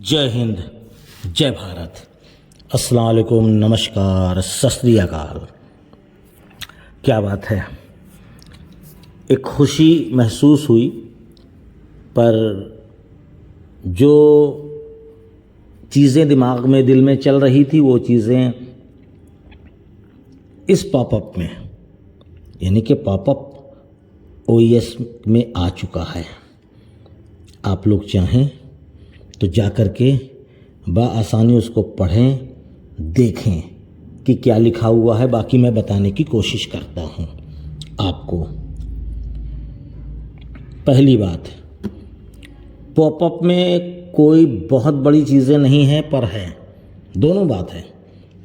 जय हिंद, जय भारत, अस्सलाम वालेकुम, नमस्कार, सत श्री अकाल। क्या बात है, एक खुशी महसूस हुई, पर जो चीज़ें दिमाग में दिल में चल रही थी वो चीज़ें इस पॉपअप में यानी कि पॉपअप OES में आ चुका है। आप लोग चाहें तो जा कर के बआसानी उसको पढ़ें, देखें कि क्या लिखा हुआ है। बाकी मैं बताने की कोशिश करता हूँ आपको। पहली बात, पॉपअप में कोई बहुत बड़ी चीज़ें नहीं हैं, पर है, दोनों बात है।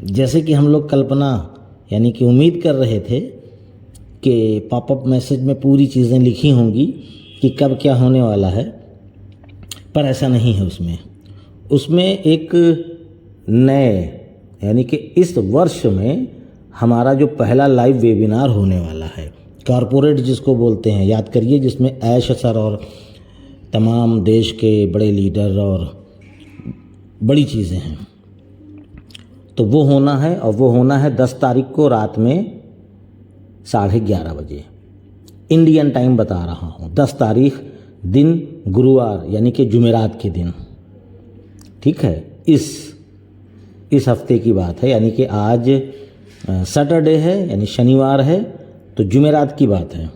जैसे कि हम लोग कल्पना यानी कि उम्मीद कर रहे थे कि पॉपअप मैसेज में पूरी चीज़ें लिखी होंगी कि कब क्या होने वाला है, पर ऐसा नहीं है। उसमें एक नए यानी कि इस वर्ष में हमारा जो पहला लाइव वेबिनार होने वाला है, कॉरपोरेट जिसको बोलते हैं, याद करिए, जिसमें ऐश सर और तमाम देश के बड़े लीडर और बड़ी चीज़ें हैं, तो वो होना है। और वो होना है 10 तारीख को रात में 11:30 बजे इंडियन टाइम बता रहा हूँ। 10 तारीख दिन गुरुवार यानी कि जुमेरात के दिन, ठीक है। इस हफ्ते की बात है, यानी कि आज सैटरडे है यानी शनिवार है, तो जुमेरात की बात है।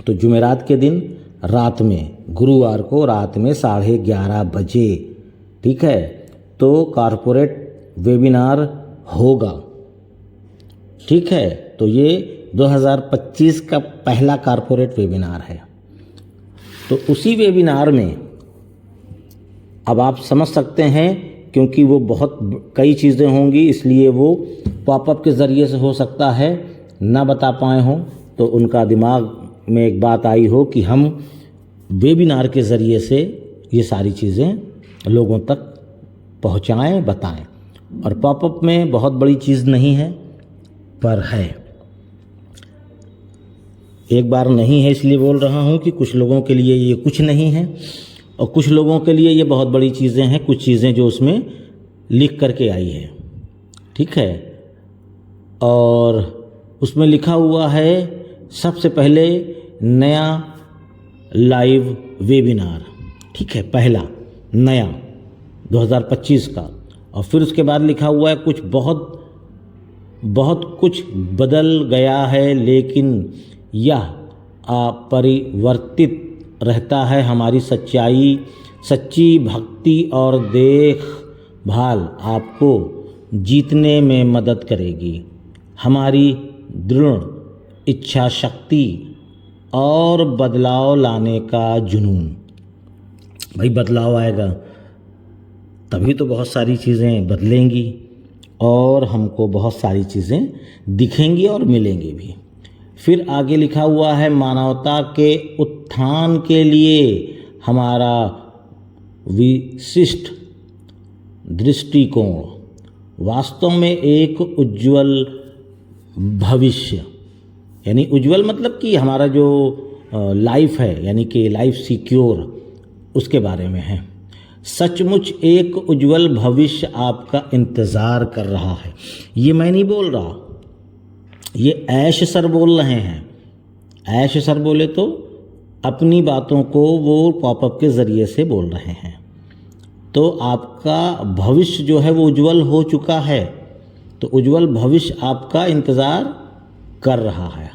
तो जुमेरात के दिन रात में, गुरुवार को रात में 11:30 बजे, ठीक है, तो कॉरपोरेट वेबिनार होगा, ठीक है। तो ये 2025 का पहला कॉरपोरेट वेबिनार है। तो उसी वेबिनार में अब आप समझ सकते हैं, क्योंकि वो बहुत कई चीज़ें होंगी, इसलिए वो पॉपअप के ज़रिए से हो सकता है ना बता पाए हों, तो उनका दिमाग में एक बात आई हो कि हम वेबिनार के ज़रिए से ये सारी चीज़ें लोगों तक पहुंचाएं, बताएं। और पॉपअप में बहुत बड़ी चीज़ नहीं है, पर है। एक बार नहीं है इसलिए बोल रहा हूँ कि कुछ लोगों के लिए ये कुछ नहीं है और कुछ लोगों के लिए ये बहुत बड़ी चीज़ें हैं, कुछ चीज़ें जो उसमें लिख करके आई है, ठीक है। और उसमें लिखा हुआ है सबसे पहले नया लाइव वेबिनार, ठीक है, पहला नया 2025 का। और फिर उसके बाद लिखा हुआ है कुछ बहुत कुछ बदल गया है, लेकिन यह अपरिवर्तित रहता है। हमारी सच्ची भक्ति और देखभाल आपको जीतने में मदद करेगी। हमारी दृढ़ इच्छा शक्ति और बदलाव लाने का जुनून। भाई, बदलाव आएगा तभी तो बहुत सारी चीज़ें बदलेंगी और हमको बहुत सारी चीज़ें दिखेंगी और मिलेंगी भी। फिर आगे लिखा हुआ है मानवता के उत्थान के लिए हमारा विशिष्ट दृष्टिकोण, वास्तव में एक उज्जवल भविष्य, यानी उज्जवल मतलब कि हमारा जो लाइफ है यानी कि लाइफ सिक्योर, उसके बारे में है। सचमुच एक उज्जवल भविष्य आपका इंतज़ार कर रहा है। ये मैं नहीं बोल रहा, ये ऐश सर बोल रहे हैं। ऐश सर बोले तो अपनी बातों को वो पॉपअप के ज़रिए से बोल रहे हैं। तो आपका भविष्य जो है वो उज्जवल हो चुका है, तो उज्जवल भविष्य आपका इंतज़ार कर रहा है।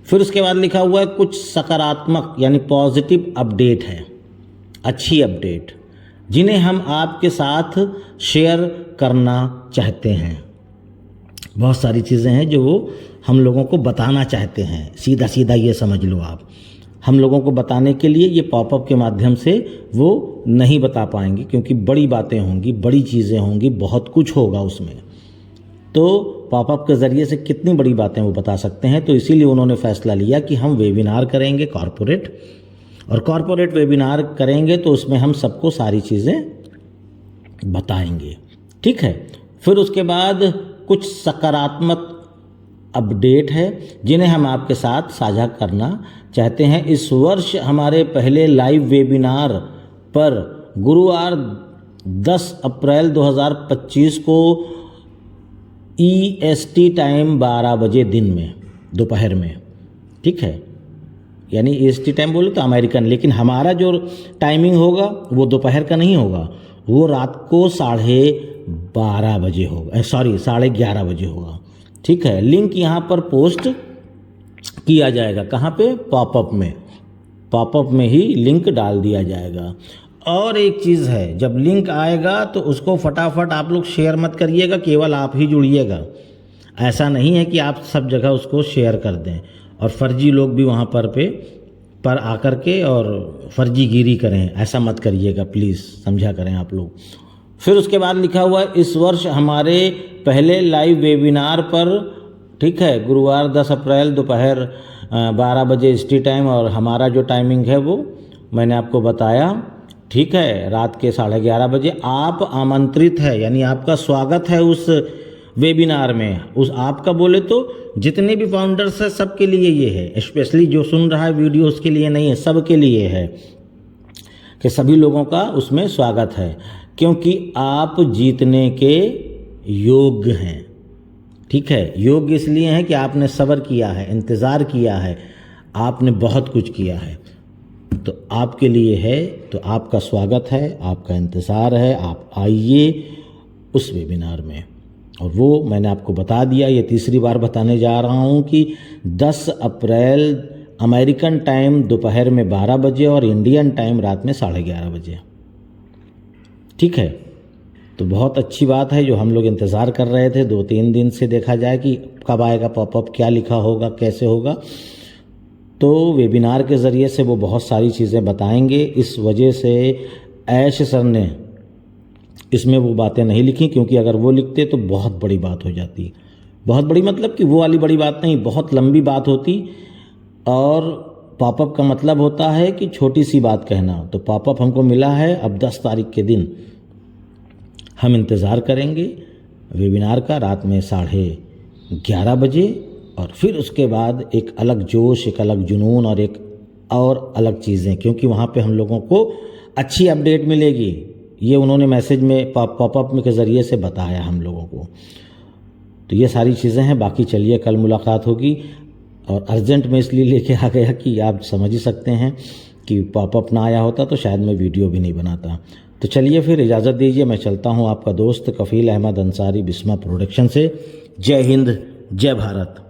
फिर उसके बाद लिखा हुआ है कुछ सकारात्मक यानी पॉजिटिव अपडेट है, अच्छी अपडेट, जिन्हें हम आपके साथ शेयर करना चाहते हैं। बहुत सारी चीज़ें हैं जो वो हम लोगों को बताना चाहते हैं। सीधा ये समझ लो आप, हम लोगों को बताने के लिए ये पॉपअप के माध्यम से वो नहीं बता पाएंगे, क्योंकि बड़ी बातें होंगी, बड़ी चीज़ें होंगी, बहुत कुछ होगा उसमें। तो पॉपअप के ज़रिए से कितनी बड़ी बातें वो बता सकते हैं। तो इसीलिए उन्होंने फ़ैसला लिया कि हम वेबिनार करेंगे कॉरपोरेट, और कॉरपोरेट वेबिनार करेंगे तो उसमें हम सबको सारी चीज़ें बताएंगे, ठीक है। फिर उसके बाद कुछ सकारात्मक अपडेट है जिन्हें हम आपके साथ साझा करना चाहते हैं। इस वर्ष हमारे पहले लाइव वेबिनार पर गुरुवार 10 अप्रैल 2025 को EST टाइम 12 बजे दिन में, दोपहर में, ठीक है। यानी EST टाइम बोले तो अमेरिकन, लेकिन हमारा जो टाइमिंग होगा वो दोपहर का नहीं होगा, वो रात को 12:30 बजे होगा, सॉरी 11:30 बजे होगा, ठीक है। लिंक यहाँ पर पोस्ट किया जाएगा, कहाँ पे? पॉपअप में, पॉपअप में ही लिंक डाल दिया जाएगा। और एक चीज़ है, जब लिंक आएगा तो उसको फटाफट आप लोग शेयर मत करिएगा, केवल आप ही जुड़िएगा। ऐसा नहीं है कि आप सब जगह उसको शेयर कर दें और फर्जी लोग भी वहाँ पर आकर के और फर्जीगिरी करें, ऐसा मत करिएगा प्लीज़, समझा करें आप लोग। फिर उसके बाद लिखा हुआ है, इस वर्ष हमारे पहले लाइव वेबिनार पर, ठीक है, गुरुवार 10 अप्रैल दोपहर 12 बजे EST टाइम, और हमारा जो टाइमिंग है वो मैंने आपको बताया, ठीक है, रात के 11:30 बजे। आप आमंत्रित है, यानी आपका स्वागत है उस वेबिनार में। उस आपका बोले तो जितने भी फाउंडर्स हैं सबके लिए ये है, स्पेशली जो सुन रहा है वीडियो उसके लिए नहीं है, सबके लिए है कि सभी लोगों का उसमें स्वागत है, क्योंकि आप जीतने के योग्य हैं, ठीक है। योग्य इसलिए है कि आपने सब्र किया है, इंतज़ार किया है, आपने बहुत कुछ किया है, तो आपके लिए है, तो आपका स्वागत है, आपका इंतज़ार है, आप आइए उस वेबिनार में। और वो मैंने आपको बता दिया, ये तीसरी बार बताने जा रहा हूँ कि 10 अप्रैल अमेरिकन टाइम दोपहर में 12 बजे और इंडियन टाइम रात में 11:30 बजे, ठीक है। तो बहुत अच्छी बात है, जो हम लोग इंतज़ार कर रहे थे 2-3 दिन से, देखा जाए कि कब आएगा पॉपअप, क्या लिखा होगा, कैसे होगा। तो वेबिनार के ज़रिए से वो बहुत सारी चीज़ें बताएंगे। इस वजह से ऐश सर ने इसमें वो बातें नहीं लिखी, क्योंकि अगर वो लिखते तो बहुत बड़ी बात हो जाती, बहुत बड़ी मतलब कि वो वाली बड़ी बात नहीं, बहुत लंबी बात होती। और पॉपअप का मतलब होता है कि छोटी सी बात कहना। तो पॉपअप हमको मिला है अब 10 तारीख के दिन, हम इंतज़ार करेंगे वेबिनार का रात में 11:30 बजे, और फिर उसके बाद एक अलग जोश, एक अलग जुनून और एक और अलग चीज़ें, क्योंकि वहाँ पे हम लोगों को अच्छी अपडेट मिलेगी। ये उन्होंने मैसेज में पॉपअप में के ज़रिए से बताया हम लोगों को। तो ये सारी चीज़ें हैं। बाकी चलिए कल मुलाकात होगी, और अर्जेंट में इसलिए लेके आ गया कि आप समझ ही सकते हैं कि पॉपअप ना आया होता तो शायद मैं वीडियो भी नहीं बनाता। तो चलिए फिर इजाज़त दीजिए, मैं चलता हूँ। आपका दोस्त कफ़ील अहमद अंसारी, बिस्मा प्रोडक्शन से। जय हिंद, जय भारत।